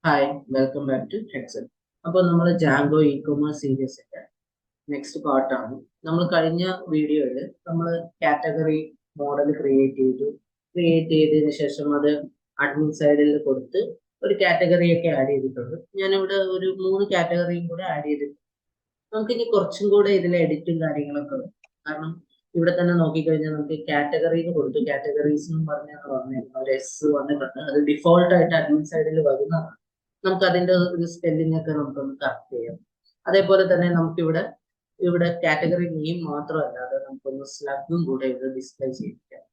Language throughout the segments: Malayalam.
Hi welcome back to Hexon. അപ്പോൾ നമ്മൾ ജാങ്കോ ഇ കൊമേഴ്സ് സീരീസിന്റെ നെക്സ്റ്റ് പാർട്ടാണ്. നമ്മൾ കഴിഞ്ഞ വീഡിയോയിൽ നമ്മൾ കാറ്റഗറി മോഡൽ ക്രിയേറ്റ് ചെയ്തതിന് ശേഷം അത് അഡ്മിൻ സൈഡിൽ കൊടുത്ത് ഒരു കാറ്റഗറി ഒക്കെ ആഡ് ചെയ്തിട്ടുണ്ട്. ഞാനിവിടെ ഒരു 3 കാറ്റഗറിയും കൂടെ ആഡ് ചെയ്തിട്ടുണ്ട്. നമുക്കിനി കുറച്ചും കൂടെ ഇതിലെ എഡിറ്റും കാര്യങ്ങളൊക്കെ വരും. കാരണം ഇവിടെ തന്നെ നോക്കിക്കഴിഞ്ഞാൽ നമുക്ക് കാറ്റഗറിന്ന് കൊടുത്തു, കാറ്റഗറീസ് എന്ന് പറഞ്ഞാൽ പറഞ്ഞിരുന്നു ഒരു എസ് വന്നിട്ടുണ്ട്. അത് ഡിഫോൾട്ട് ആയിട്ട് അഡ്മിൻ സൈഡിൽ വരുന്നതാണ്. നമുക്ക് അതിന്റെ ഒരു സ്പെല്ലിംഗ് ഒക്കെ നമുക്കൊന്ന് കറക്റ്റ് ചെയ്യാം. അതേപോലെ തന്നെ നമുക്കിവിടെ ഇവിടെ കാറ്റഗറി നെയിം മാത്രമല്ലാതെ നമുക്കൊന്ന് സ്ലഗും കൂടെ ഇവിടെ ഡിസ്പ്ലേ ചെയ്യിപ്പിക്കാം.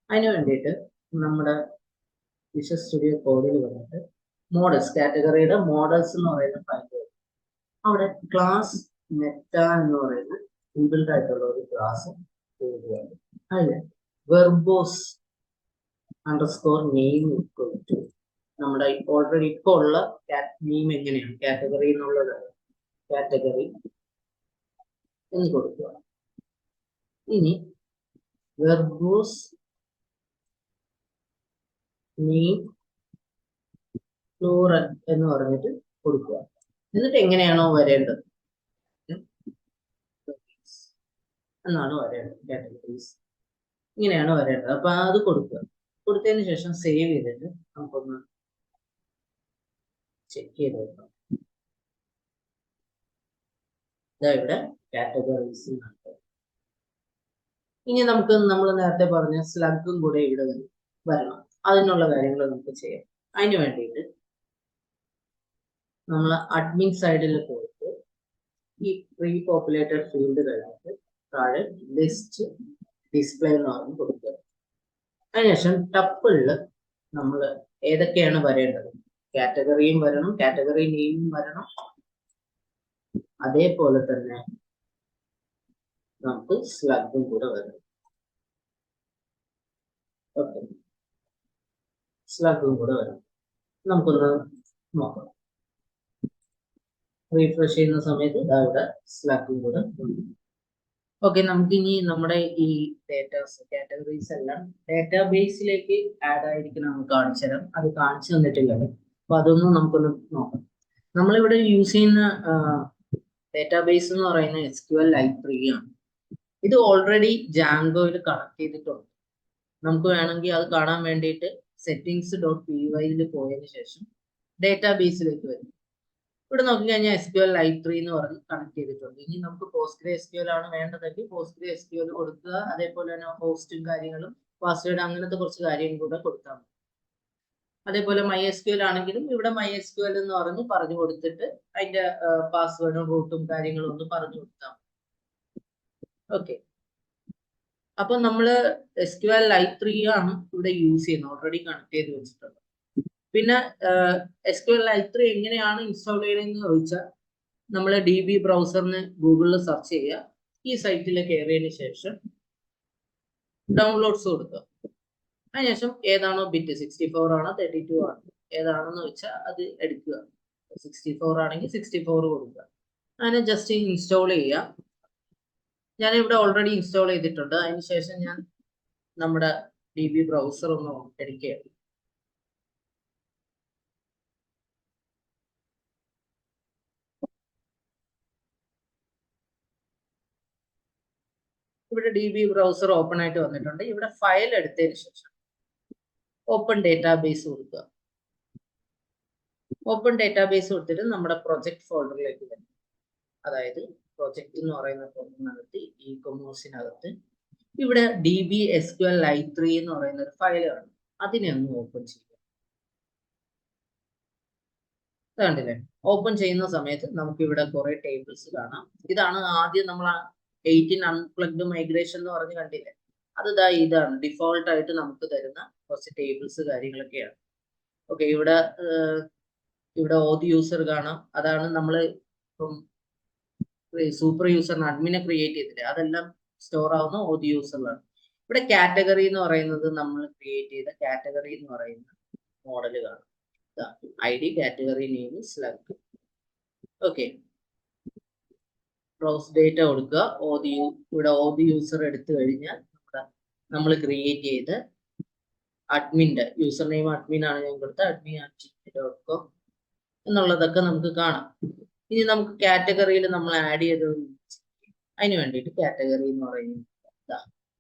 അതിന് വേണ്ടിയിട്ട് നമ്മുടെ വിഷ്വൽ സ്റ്റുഡിയോ കോഡിൽ വന്നിട്ട് മോഡൽസ്, കാറ്റഗറിയുടെ മോഡൽസ് എന്ന് പറയുന്ന ഫയൽ അവിടെ ക്ലാസ് മെറ്റ എന്ന് പറയുന്ന ഇൻബിൽഡ് ആയിട്ടുള്ള ഒരു ക്ലാസ് ചെയ്യുകയാണ്. അതിന് വെർബോസ് അണ്ടർസ്കോർ നെയിം നമ്മുടെ ഓൾറെഡി ഇപ്പോൾ ഉള്ള നെയിം എങ്ങനെയാണ് കാറ്റഗറി എന്നുള്ളത് കാറ്റഗറി എന്ന് കൊടുക്കുക. ഇനി വെർബോസ് നെയിം പ്ലൂറൽ എന്ന് പറഞ്ഞിട്ട് കൊടുക്കുക. എന്നിട്ട് എങ്ങനെയാണോ വരേണ്ടത് എന്നാണ് വരേണ്ടത്, കാറ്റഗറീസ് ഇങ്ങനെയാണ് വരേണ്ടത്. അപ്പൊ അത് കൊടുക്കുക. കൊടുത്തതിന് ശേഷം സേവ് ചെയ്തിട്ട് നമുക്കൊന്ന് ചെക്ക് ചെയ്ത് നോക്കാം. ഇവിടെ കാറ്റഗറീസ്. ഇനി നമുക്ക് നമ്മൾ നേരത്തെ പറഞ്ഞ സ്ലഗും കൂടെ ഇവിടെ വരണം. അതിനുള്ള കാര്യങ്ങൾ നമുക്ക് ചെയ്യാം. അതിന് വേണ്ടിയിട്ട് നമ്മൾ അഡ്മിൻ സൈഡിൽ പോയിട്ട് ഈ പ്രീ പോപ്പുലേറ്റഡ് ഫീൽഡ് കഴിഞ്ഞിട്ട് താഴെ ലിസ്റ്റ് ഡിസ്പ്ലേ എന്ന് പറഞ്ഞ് കൊടുക്കുക. അതിനുശേഷം ടപ്പിളിൽ നമ്മൾ ഏതൊക്കെയാണ് വരേണ്ടത്, കാറ്റഗറിയും വരണം, കാറ്റഗറി നെയിമും വരണം, അതേപോലെ തന്നെ നമുക്ക് സ്ലഗും കൂടെ വരണം. ഓക്കെ, സ്ലഗും കൂടെ വരണം. നമുക്കൊന്ന് നോക്കാം. റീഫ്രഷ് ചെയ്യുന്ന സമയത്ത് ഇവിടെ സ്ലഗും കൂടെ. ഓക്കെ, നമുക്കിനി നമ്മുടെ ഈ ഡേറ്റാസ് കാറ്റഗറീസ് എല്ലാം ഡേറ്റാബേസിലേക്ക് ആഡ് ആയിരിക്കും നമുക്ക് കാണിച്ചു തരാം. അത് കാണിച്ചു തന്നിട്ടില്ലല്ലോ, അപ്പൊ അതൊന്നും നമുക്കൊന്ന് നോക്കാം. നമ്മളിവിടെ യൂസ് ചെയ്യുന്ന ഡേറ്റാബേസ് എന്ന് പറയുന്ന SQL i3 ആണ്. ഇത് ഓൾറെഡി ജാങ്കോയിൽ കണക്ട് ചെയ്തിട്ടുണ്ട്. നമുക്ക് വേണമെങ്കിൽ അത് കാണാൻ വേണ്ടിയിട്ട് settings.py പോയതിനു ശേഷം ഡേറ്റാബേസിലേക്ക് വരും. ഇവിടെ നോക്കിക്കഴിഞ്ഞാൽ SQL i3 എന്ന് പറഞ്ഞ് കണക്ട് ചെയ്തിട്ടുണ്ട്. ഇനി നമുക്ക് PostgreSQL ആണ് വേണ്ടതെങ്കിൽ PostgreSQL കൊടുക്കുക. അതേപോലെ തന്നെ ഹോസ്റ്റും കാര്യങ്ങളും പാസ്വേഡ് അങ്ങനത്തെ കുറച്ച് കാര്യങ്ങൾ കൂടെ കൊടുത്താൽ മതി. അതേപോലെ MySQL ആണെങ്കിലും ഇവിടെ MySQL എന്ന് പറഞ്ഞു കൊടുത്തിട്ട് അതിന്റെ പാസ്വേഡും റൂട്ടും കാര്യങ്ങളും ഒന്ന് പറഞ്ഞു കൊടുത്താൽ മതി. ഓക്കെ, അപ്പൊ നമ്മള് SQL i3 ആണ് ഇവിടെ യൂസ് ചെയ്യുന്നത്, ഓൾറെഡി കണക്ട് ചെയ്ത് വെച്ചിട്ടുണ്ട്. പിന്നെ SQL i3 എങ്ങനെയാണ് ഇൻസ്റ്റാൾ ചെയ്യണമെന്ന് ചോദിച്ചാൽ നമ്മൾ DB ബ്രൗസറിന് ഗൂഗിളിൽ സെർച്ച് ചെയ്യുക. ഈ സൈറ്റിൽ കയറിയതിന് ശേഷം ഡൗൺലോഡ്സ് കൊടുക്കുക. അതിനുശേഷം ഏതാണോ ബിറ്റ്, 64 ആണോ 32 ആണോ ഏതാണെന്ന് വെച്ചാൽ അത് എടുക്കുക. 64 ആണെങ്കിൽ 64 കൊടുക്കുക. അങ്ങനെ ജസ്റ്റ് ഇൻസ്റ്റാൾ ചെയ്യുക. ഞാൻ ഇവിടെ ഓൾറെഡി ഇൻസ്റ്റാൾ ചെയ്തിട്ടുണ്ട്. അതിനുശേഷം ഞാൻ നമ്മുടെ DB ബ്രൗസർ ഒന്ന് എടുക്കുകയാണ്. ഇവിടെ DB ബ്രൗസർ ഓപ്പൺ ആയിട്ട് വന്നിട്ടുണ്ട്. ഇവിടെ ഫയൽ എടുത്തതിന് ശേഷം ഓപ്പൺ ഡേറ്റാബേസ് കൊടുക്കുക. ഓപ്പൺ ഡേറ്റാബേസ് കൊടുത്തിട്ട് നമ്മുടെ പ്രൊജക്ട് ഫോൾഡറിലേക്ക് വരും. അതായത് പ്രൊജക്ട് എന്ന് പറയുന്ന ഫോൾഡറിനകത്ത് ഇ കൊമേഴ്സിനകത്ത് ഇവിടെ DB SQL i3 എന്ന് പറയുന്ന ഒരു ഫയൽ കാണും. അതിനെ ഒന്ന് ഓപ്പൺ ചെയ്യുക. കണ്ടില്ലേ? ഓപ്പൺ ചെയ്യുന്ന സമയത്ത് നമുക്ക് ഇവിടെ കുറെ ടേബിൾസ് കാണാം. ഇതാണ് ആദ്യം നമ്മൾ 18 അൺപ്ലഗ്ഡ് മൈഗ്രേഷൻ എന്ന് പറഞ്ഞ് കണ്ടില്ലേ? ഇതാണ് ഡിഫോൾട്ട് ആയിട്ട് നമുക്ക് തരുന്ന കുറച്ച് ടേബിൾസ് കാര്യങ്ങളൊക്കെയാണ്. ഓക്കെ, ഇവിടെ ഓത് യൂസർ കാണാം. അതാണ് നമ്മൾ ഇപ്പം സൂപ്പർ യൂസറിന് അഡ്മിനെ ക്രിയേറ്റ് ചെയ്തില്ലേ, അതെല്ലാം സ്റ്റോർ ആവുന്ന ഓത് യൂസറിലാണ്. ഇവിടെ കാറ്റഗറി എന്ന് പറയുന്നത് നമ്മൾ ക്രിയേറ്റ് ചെയ്ത കാറ്റഗറി എന്ന് പറയുന്ന മോഡൽ കാണാം. ID, category name, slug. Okay, browse data കൊടുക്കുക. ഇവിടെ ഓത് യൂസർ എടുത്തു കഴിഞ്ഞാൽ നമ്മൾ ക്രിയേറ്റ് ചെയ്ത് അഡ്മിൻ്റെ യൂസർ നെയിം അഡ്മിൻ ആണ് ഞാൻ കൊടുത്തത്, admin@gmail.com. എന്നുള്ളതൊക്കെ നമുക്ക് കാണാം. ഇനി നമുക്ക് കാറ്റഗറിയിൽ നമ്മൾ ആഡ് ചെയ്ത് അതിന് വേണ്ടിയിട്ട് കാറ്റഗറി എന്ന് പറയുന്നത്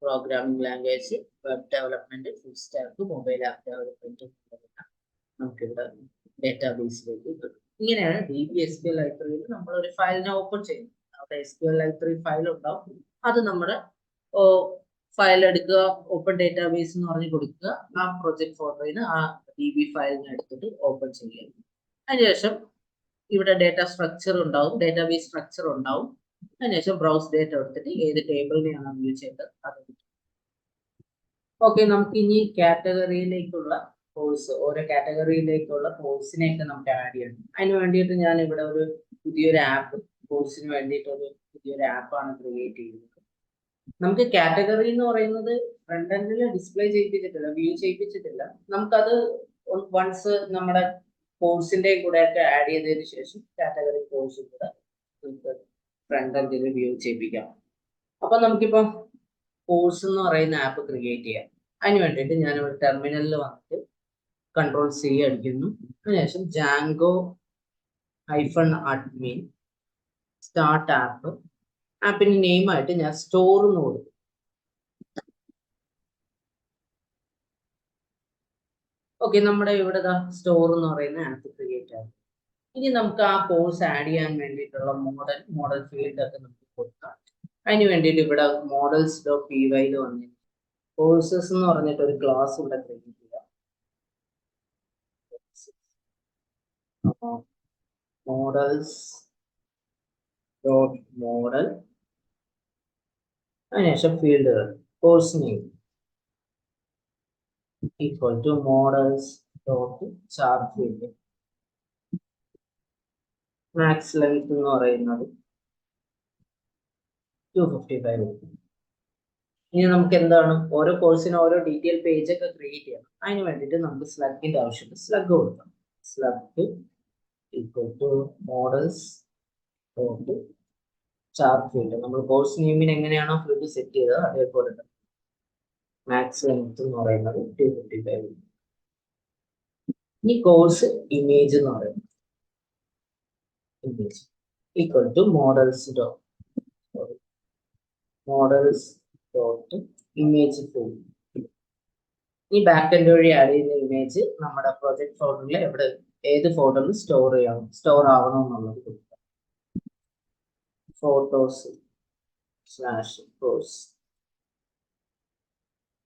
programming language, web development, full stack, mobile app development നമുക്കിവിടെ ഡേറ്റാബേസിലേക്ക് കിട്ടും. ഇങ്ങനെയാണ് DB-SQL ലൈബ്രറിയിൽ നമ്മൾ ഒരു ഫയലിനെ ഓപ്പൺ ചെയ്യുന്നത്. അവിടെ SQL ലൈബ്രറി ഫയൽ ഉണ്ടാവും. അത് നമ്മുടെ ഫയൽ എടുക്കുക, ഓപ്പൺ ഡേറ്റാബേസ് എന്ന് പറഞ്ഞ് കൊടുക്കുക, ആ പ്രൊജക്ട് ഫോൾഡറിൽ നിന്ന് ആ DB ഫയലിനെ എടുത്തിട്ട് ഓപ്പൺ ചെയ്യുക. അതിനുശേഷം ഇവിടെ ഡേറ്റ സ്ട്രക്ചർ ഉണ്ടാവും, ഡേറ്റാബേസ് സ്ട്രക്ചർ ഉണ്ടാവും. അതിനുശേഷം ബ്രൗസ് ഡേറ്റ എടുത്തിട്ട് ഏത് ടേബിളിനെയാണ് വ്യൂ ചെയ്തത് അത്. ഓക്കെ, നമുക്ക് ഇനി കാറ്റഗറിയിലേക്കുള്ള കോഴ്സ്, ഓരോ കാറ്റഗറിയിലേക്കുള്ള കോഴ്സിനെയൊക്കെ നമുക്ക് ആഡ് ചെയ്യണം. അതിന് വേണ്ടിയിട്ട് ഞാൻ ഇവിടെ ഒരു പുതിയൊരു ആപ്പ്, കോഴ്സിന് വേണ്ടിയിട്ട് ഒരു പുതിയൊരു ആപ്പാണ് ക്രിയേറ്റ് ചെയ്യുന്നത്. നമുക്ക് കാറ്റഗറി എന്ന് പറയുന്നത് ഫ്രണ്ട് എൻഡിൽ ഡിസ്പ്ലേ ചെയ്യിപ്പിച്ചിട്ടില്ല, വ്യൂ ചെയ്യിപ്പിച്ചിട്ടില്ല. നമുക്കത് വൺസ് നമ്മുടെ കോഴ്സിന്റെ കൂടെ ഒക്കെ ആഡ് ചെയ്തതിന് ശേഷം കാറ്റഗറി കോഴ്സും കൂടെ നമുക്ക് ഫ്രണ്ട് എൻഡിൽ വ്യൂ ചെയ്യിപ്പിക്കാം. അപ്പൊ നമുക്കിപ്പം കോഴ്സ് എന്ന് പറയുന്ന ആപ്പ് ക്രിയേറ്റ് ചെയ്യാം. അതിന് വേണ്ടിയിട്ട് ഞാൻ ഒരു ടെർമിനലിൽ വന്നിട്ട് Ctrl+C അടിക്കുന്നു. അതിനുശേഷം Django -admin സ്റ്റാർട്ട് ആപ്പ്, ആപ്പിന് നെയിം ആയിട്ട് ഞാൻ സ്റ്റോർ എന്ന് കൊടുക്കും. ഓക്കെ, നമ്മുടെ ഇവിടെ സ്റ്റോർ എന്ന് പറയുന്ന ആപ്പ് ക്രിയേറ്റ് ആകും. ഇനി നമുക്ക് ആ കോഴ്സ് ആഡ് ചെയ്യാൻ വേണ്ടിയിട്ടുള്ള മോഡൽ ഫീൽഡ് ഒക്കെ നമുക്ക് കൊടുക്കാം. അതിന് വേണ്ടിയിട്ട് ഇവിടെ models.py വന്നിട്ട് കോഴ്സസ് എന്ന് പറഞ്ഞിട്ട് ഒരു ക്ലാസ് ഇവിടെ ക്രിയേറ്റ് ചെയ്യാം. models.model, അതിനുശേഷം ഫീൽഡുകൾ course name equal to models.char field, max length എന്ന് പറയുന്നത് 255. ഇനി നമുക്ക് എന്താണ് ഓരോ കോഴ്സിന് ഓരോ ഡീറ്റെയിൽ പേജ് ഒക്കെ ക്രിയേറ്റ് ചെയ്യണം. അതിന് വേണ്ടിയിട്ട് നമുക്ക് സ്ലഗിന്റെ ആവശ്യമുണ്ട്. സ്ലഗ് കൊടുക്കാം. Slug equal to models.char field, നമ്മൾ കോഴ്സ് നെയിമിന് എങ്ങനെയാണോ ഫീൽഡ് സെറ്റ് ചെയ്തത് അതേപോലെ മാക്സ് ലെങ്ത് എന്ന് പറയുന്നത് 255. ഈ കോഴ്സ് ഇമേജ് എന്ന് പറയുന്നത് image equal to models.image field. ഈ ബാക്കെൻഡ് വഴി ആഡ് ചെയ്യുന്ന ഇമേജ് നമ്മുടെ പ്രൊജക്ട് ഫോൾഡറിൽ എവിടെ ഏത് ഫോൾഡറിൽ സ്റ്റോർ ആവണം എന്നുള്ളത് കൊടുക്കുക. photos/course.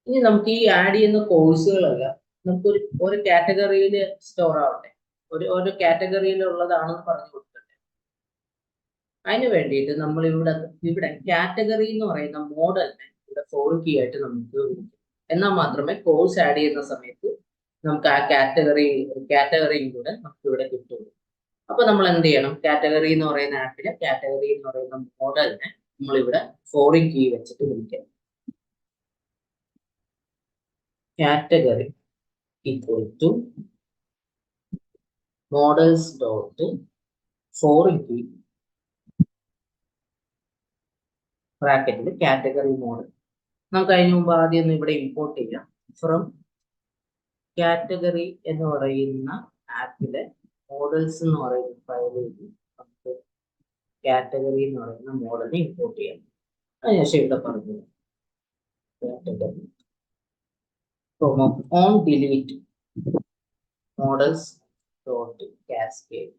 ഇനി നമുക്ക് ഈ ആഡ് ചെയ്യുന്ന കോഴ്സുകളെല്ലാം നമുക്ക് ഒരു കാറ്റഗറിയിൽ സ്റ്റോർ ആവട്ടെ, ഒരു കാറ്റഗറിയിലുള്ളതാണെന്ന് പറഞ്ഞു കൊടുക്കട്ടെ. അതിന് വേണ്ടിയിട്ട് നമ്മൾ ഇവിടെ കാറ്റഗറി എന്ന് പറയുന്ന മോഡലിനെ ഇവിടെ ഫോറിൻ കീ ആയിട്ട് നമുക്ക് എന്നാൽ മാത്രമേ കോഴ്സ് ആഡ് ചെയ്യുന്ന സമയത്ത് നമുക്ക് ആ കാറ്റഗറിയും കൂടെ നമുക്ക് ഇവിടെ കിട്ടുള്ളൂ. അപ്പൊ നമ്മൾ എന്ത് ചെയ്യണം, കാറ്റഗറി എന്ന് പറയുന്ന ആപ്പിലെ കാറ്റഗറി എന്ന് പറയുന്ന മോഡലിനെ നമ്മളിവിടെ ഫോറിൻ കീ വെച്ചിട്ട് വിളിക്കാം. Category equal to models.foreign key ബ്രാക്കറ്റിൽ കാറ്റഗറി മോഡൽ. നമുക്ക് അതിന് മുമ്പ് ആദ്യം ഒന്ന് ഇവിടെ ഇമ്പോർട്ട് ചെയ്യാം. ഫ്രം കാറ്റഗറി എന്ന് പറയുന്ന ആപ്പിലെ മോഡൽസ് എന്ന് പറയുന്ന ഫയലിൽ നമുക്ക് കാറ്റഗറി എന്ന് പറയുന്ന മോഡലിനെ ഇമ്പോർട്ട് ചെയ്യാം. അതിനുശേഷം ഇവിടെ പറഞ്ഞു കാറ്റഗറി on delete models.cascade.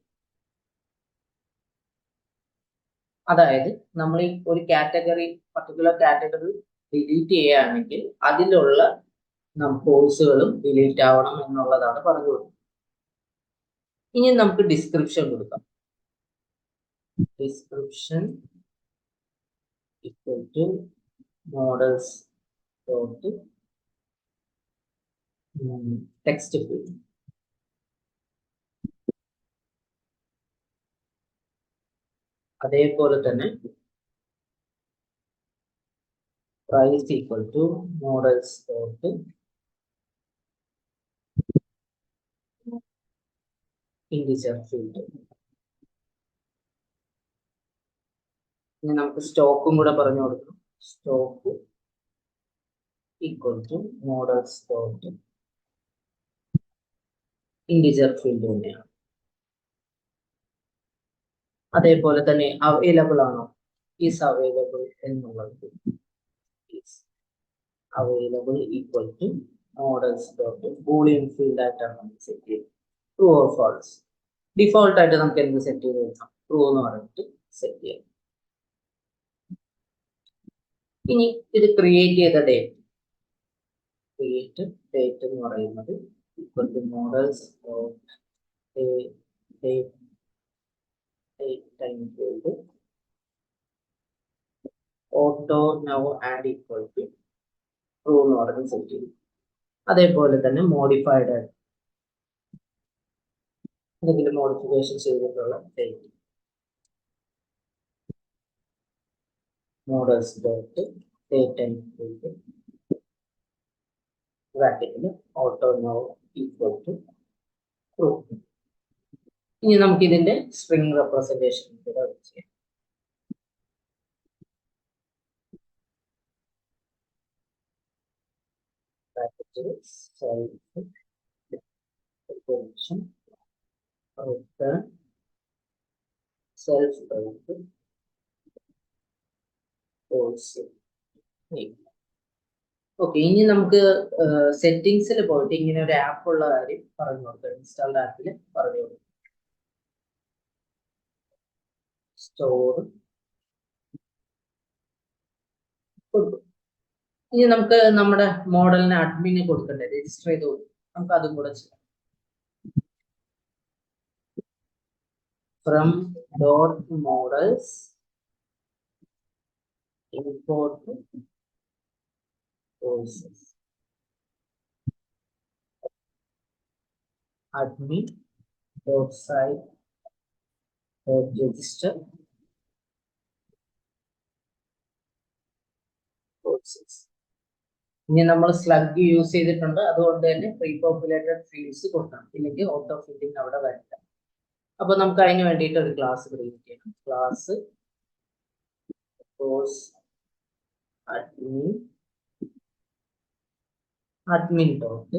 അതായത് നമ്മൾ ഈ ഒരു പർട്ടിക്കുലർ കാറ്റഗറി ഡിലീറ്റ് ചെയ്യുകയാണെങ്കിൽ അതിലുള്ള കോഴ്സുകളും ഡിലീറ്റ് ആവണം എന്നുള്ളതാണ് പറഞ്ഞു കൊടുക്കുന്നത്. ഇനി നമുക്ക് ഡിസ്ക്രിപ്ഷൻ കൊടുക്കാം. Description equal to models.text field. അതേപോലെ തന്നെ price equal to models.integer field. ഇനി നമുക്ക് സ്റ്റോക്കും കൂടെ പറഞ്ഞു കൊടുക്കണം. Stock equal to models.integer field തന്നെയാണ്. അതേപോലെ തന്നെ അവൈലബിൾ ആണോ, ഈസ് അവൈലബിൾ എന്നുള്ളത് is available equal to models dot boolean field ആയിട്ടാണ് നമുക്ക് സെറ്റ് ചെയ്യുന്നത്. True or false. ഡിഫോൾട്ട് ആയിട്ട് നമുക്ക് എന്ത് സെറ്റ് ചെയ്ത് കൊടുക്കാം, ട്രൂ എന്ന് പറഞ്ഞിട്ട് സെറ്റ് ചെയ്യാം. ഇനി ഇത് ക്രിയേറ്റ് ചെയ്ത ഡേറ്റ്, ക്രിയേറ്റ് ഡേറ്റ് എന്ന് പറയുന്നത് equal to models dot date time field auto now and equal to true എന്ന് പറഞ്ഞ് സെറ്റ് ചെയ്യും. അതേപോലെ തന്നെ മോഡിഫൈഡ് ആയിട്ട് എന്തെങ്കിലും മോഡിഫിക്കേഷൻ ചെയ്തിട്ടുള്ള date models dot date time field ബ്രാക്കറ്റിൽ auto now equal to true. ഇനി നമുക്ക് ഇതിന്റെ സ്ട്രിംഗ് റെപ്രസെന്റേഷൻ കൂടെ ചെയ്യാം. ബ്രാക്കറ്റിൽ self return self dot course. Okay, ഇനി നമുക്ക് സെറ്റിംഗ്സിൽ പോയിട്ട് ഇങ്ങനെ ഒരു ആപ്പ് ഉള്ള കാര്യം പറഞ്ഞു കൊടുക്കാം. ഇൻസ്റ്റാൾഡ് ആപ്പിൽ പറഞ്ഞു കൊടുക്കും. സ്റ്റോർ കൊടുക്കും. ഇനി നമുക്ക് നമ്മുടെ മോഡലിന് അഡ്മിന് കൊടുക്കണ്ടേ, രജിസ്റ്റർ ചെയ്ത് കൊടുക്കും. നമുക്ക് അതും കൂടെ ചെയ്യാം. From dot models import courses admin dot site dot register courses. ഇനി നമ്മൾ സ്ലഗ് യൂസ് ചെയ്തിട്ടുണ്ട്, അതുകൊണ്ട് തന്നെ പ്രീ പോപ്പുലേറ്റഡ് ഫീൽഡ്സ് കൊടുക്കണം, ഇല്ലെങ്കിൽ ഓട്ടോ ഫില്ലിംഗ് അവിടെ വരില്ല. അപ്പൊ നമുക്ക് അതിന് വേണ്ടിയിട്ട് ഒരു ക്ലാസ് ക്രിയേറ്റ് ചെയ്യണം. Class course admin dot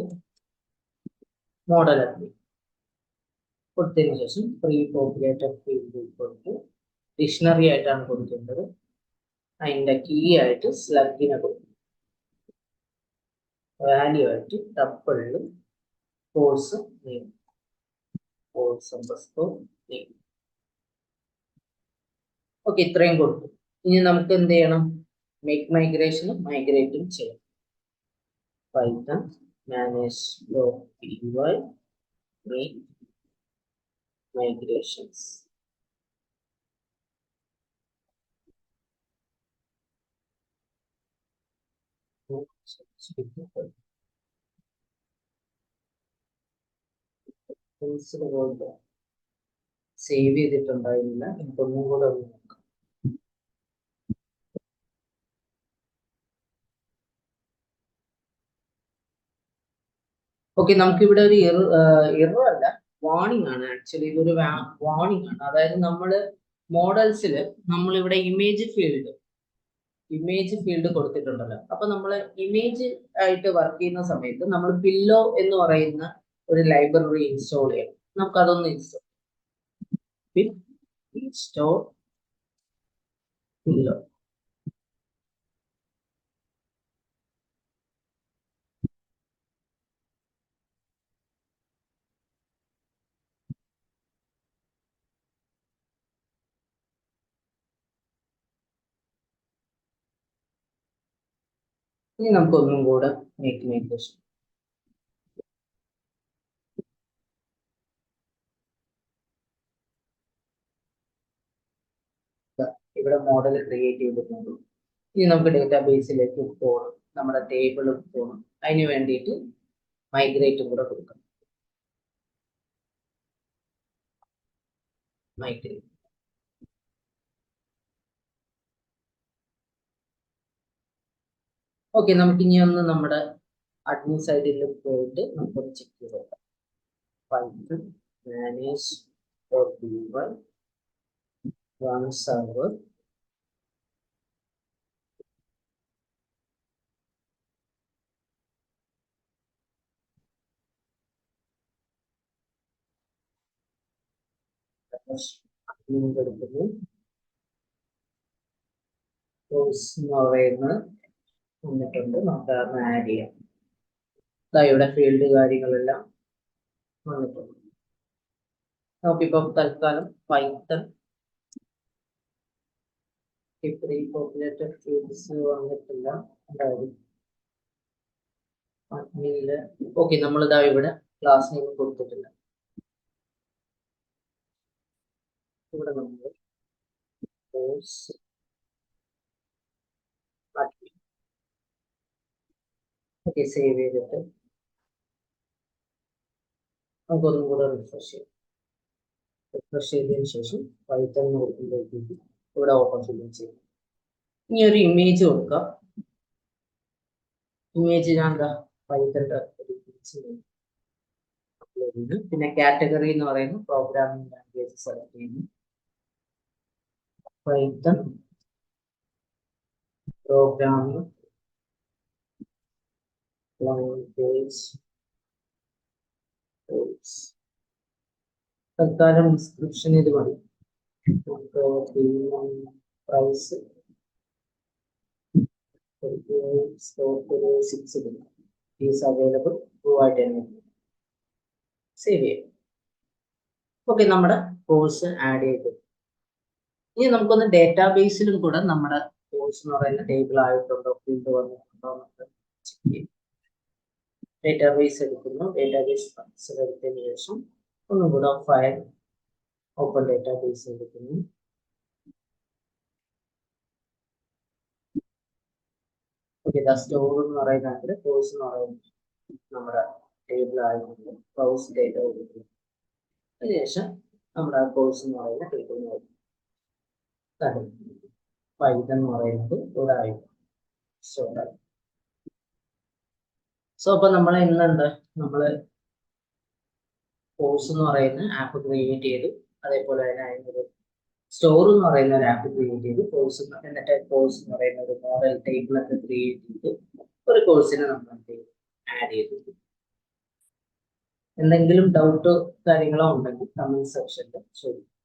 model admin കൊടുത്തതിന് ശേഷം പ്രീ പോപ്പുലേറ്റഡ് ഫീൽഡ് കൊടുത്ത് ഡിക്ഷണറി ആയിട്ടാണ് കൊടുക്കേണ്ടത്. അതിന്റെ കീ ആയിട്ട് സ്ലഗിനെ കൊടുക്കും. വാല്യൂ ആയിട്ട് ടപ്പിളിൽ course name, course underscore name. Okay, ഇത്രയും കൊടുത്തു. ഇനി നമുക്ക് എന്ത് ചെയ്യണം, മേക്ക് മൈഗ്രേഷനും മൈഗ്രേറ്റും ചെയ്യണം. Python manage.py make migrations. Save ചെയ്തിട്ടുണ്ടായിരുന്നില്ല, എനിക്കൊന്നും കൂടെ ഒന്ന് നോക്കാം. ഓക്കെ, നമുക്കിവിടെ ഒരു എറർ അല്ല, വാർണിംഗ് ആണ്. ആക്ച്വലി ഇതൊരു വാർണിംഗ് ആണ്. അതായത് നമ്മൾ മോഡൽസിൽ നമ്മളിവിടെ ഇമേജ് ഫീൽഡ് കൊടുത്തിട്ടുണ്ടല്ലോ. അപ്പൊ നമ്മൾ ഇമേജ് ആയിട്ട് വർക്ക് ചെയ്യുന്ന സമയത്ത് നമ്മൾ പില്ലോ എന്ന് പറയുന്ന ഒരു ലൈബ്രറി ഇൻസ്റ്റാൾ ചെയ്യണം. നമുക്ക് അതൊന്ന് ഇൻസ്റ്റാൾ പില്ലോ. ഇനി നമുക്ക് ഒന്നും കൂടെ മേക്ക് മൈഗ്രേഷൻ. ഇവിടെ മോഡൽ ക്രിയേറ്റ് ചെയ്തിട്ടുണ്ട്. ഇനി നമുക്ക് ഡേറ്റാബേസിലേക്ക് പോകണം, നമ്മുടെ ടേബിൾ പോകണം. അതിന് വേണ്ടിയിട്ട് മൈഗ്രേറ്റും കൂടെ കൊടുക്കണം. മൈഗ്രേറ്റ്. ഓക്കെ, നമുക്ക് ഇനി ഒന്ന് നമ്മുടെ അഡ്മിൻ സൈഡിൽ പോയിട്ട് നമുക്കൊന്ന് ചെക്ക് ചെയ്ത് നോക്കാം. Python manage.py run server link എടുക്കുന്നു. കോഴ്സ് എന്ന് പറയുന്നത് വന്നിട്ടുണ്ട്. നമുക്ക് അതൊന്ന് ആഡ് ചെയ്യാം. ഇവിടെ ഫീൽഡ് കാര്യങ്ങളെല്ലാം വന്നിട്ടുണ്ട്. നമുക്കിപ്പം തൽക്കാലം പൈത്തൺ പ്രീ പോപ്പുലേറ്റഡ് ഫീൽഡ്സ് വന്നിട്ടില്ല. അതായത് ഓക്കെ, നമ്മളിതാ ഇവിടെ ക്ലാസ് നെയിം കൊടുത്തിട്ടില്ല. ഇവിടെ നമ്മൾ കോഴ്സ് ഓക്കെ സേവ് ചെയ്തിട്ട് നമുക്കൊന്നും കൂടെ റിഫ്രഷ് ചെയ്യാം. റിഫ്രഷ് ചെയ്തതിന് ശേഷം പൈത്തൺ നോക്കുമ്പോഴത്തേക്ക് ഇവിടെ ഓപ്പൺ ഫില്ലിങ് ചെയ്യും. ഇനി ഒരു ഇമേജ് കൊടുക്കാം. ഇമേജ് ഞാൻ എന്താ പൈത്തൻ്റെ ഒരു പിന്നെ കാറ്റഗറി എന്ന് പറയുന്നത് പ്രോഗ്രാമിംഗ് ലാംഗ്വേജ് സെലക്ട് ചെയ്യുന്നു. Python programming language. തൽക്കാലം ഡിസ്ക്രിപ്ഷൻ ഇത് മതി. പ്രൈസ് ഈസ് അവൈലബിൾ ആയിട്ട് തന്നെ സേവ് ചെയ്യും. ഓക്കെ, നമ്മുടെ കോഴ്സ് ആഡ് ചെയ്തു. ഇനി നമുക്കൊന്ന് ഡേറ്റാബേസിലും കൂടെ നമ്മുടെ കോഴ്സ് എന്ന് പറയുന്ന ടേബിൾ ആയിട്ടുണ്ടോ, ഫീൽഡ് വന്നിട്ടുണ്ടോ നമുക്ക് ചെക്ക് ചെയ്യും. ഡേറ്റാബേസ് എടുക്കുന്നു. ഡേറ്റാബേസ് എടുത്തതിന് ശേഷം ഒന്നും കൂടെ ഫയൽ ഓപ്പൺ ഡേറ്റാബേസ് എടുക്കുന്നു. ഓക്കെ, സ്റ്റോർ എന്ന് പറയുന്നത് കോഴ്സ് എന്ന് പറയുന്നത് നമ്മുടെ ടേബിൾ ആയിട്ടുണ്ട്. കോഴ്സ് ഡേറ്റ കൊടുക്കുന്നു. അതിനുശേഷം നമ്മുടെ കോഴ്സ് എന്ന് പറയുന്ന ടേബിൾ നോക്കും. പൈത്തൺ എന്ന് പറയുന്നത് ഇവിടെ ആയിട്ട് സ്റ്റോർ. സോ അപ്പൊ നമ്മൾ ഇന്നുണ്ട് നമ്മള് കോഴ്സ് എന്ന് പറയുന്ന ആപ്പ് ക്രിയേറ്റ് ചെയ്തു. അതേപോലെ തന്നെ അതിനൊരു സ്റ്റോർ എന്ന് പറയുന്ന ഒരു ആപ്പ് ക്രിയേറ്റ് ചെയ്തു. കോഴ്സ് എന്നിട്ട് കോഴ്സ് എന്ന് പറയുന്ന ഒരു മോഡൽ ടേബിൾ ഒക്കെ ക്രിയേറ്റ് ചെയ്ത് ഒരു കോഴ്സിനെ നമ്മൾ ആഡ് ചെയ്തു. എന്തെങ്കിലും ഡൗട്ടോ കാര്യങ്ങളോ ഉണ്ടെങ്കിൽ കമന്റ് സെക്ഷനിൽ ചോദിക്കും.